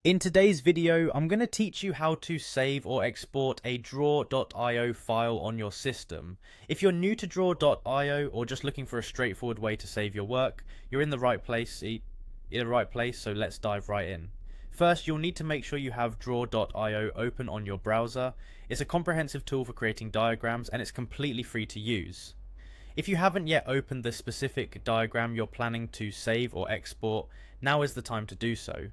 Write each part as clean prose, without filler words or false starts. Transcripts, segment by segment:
In today's video, I'm going to teach you how to save or export a draw.io file on your system. If you're new to draw.io or just looking for a straightforward way to save your work, you're in the right place, so let's dive right in. First, you'll need to make sure you have draw.io open on your browser. It's a comprehensive tool for creating diagrams and it's completely free to use. If you haven't yet opened the specific diagram you're planning to save or export, now is the time to do so.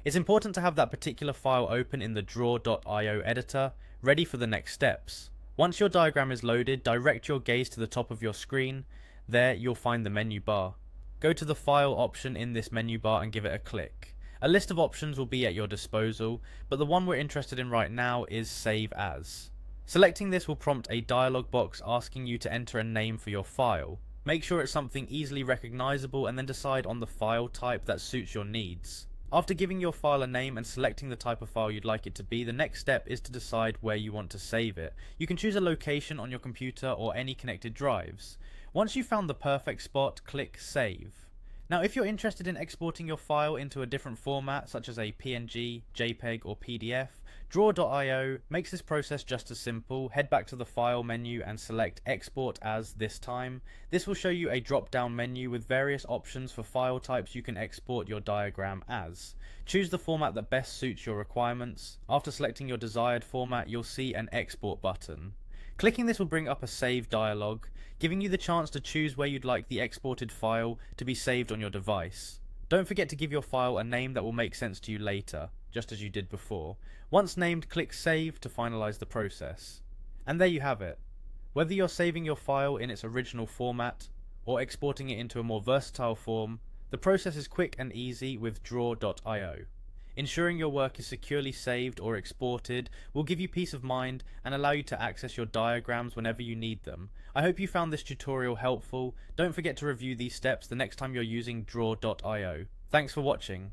It's important to have that particular file open in the draw.io editor, ready for the next steps. Once your diagram is loaded, direct your gaze to the top of your screen. There you'll find the menu bar. Go to the file option in this menu bar and give it a click. A list of options will be at your disposal, but the one we're interested in right now is Save As. Selecting this will prompt a dialog box asking you to enter a name for your file. Make sure it's something easily recognizable and then decide on the file type that suits your needs. After giving your file a name and selecting the type of file you'd like it to be, the next step is to decide where you want to save it. You can choose a location on your computer or any connected drives. Once you've found the perfect spot, click Save. Now, if you're interested in exporting your file into a different format, such as a PNG, JPEG or PDF, Draw.io makes this process just as simple. Head back to the File menu and select Export As this time. This will show you a drop-down menu with various options for file types you can export your diagram as. Choose the format that best suits your requirements. After selecting your desired format, you'll see an Export button. Clicking this will bring up a Save dialog, giving you the chance to choose where you'd like the exported file to be saved on your device. Don't forget to give your file a name that will make sense to you later, just as you did before. Once named, click Save to finalize the process. And there you have it. Whether you're saving your file in its original format or exporting it into a more versatile form, the process is quick and easy with Draw.io. Ensuring your work is securely saved or exported will give you peace of mind and allow you to access your diagrams whenever you need them. I hope you found this tutorial helpful. Don't forget to review these steps the next time you're using Draw.io. Thanks for watching.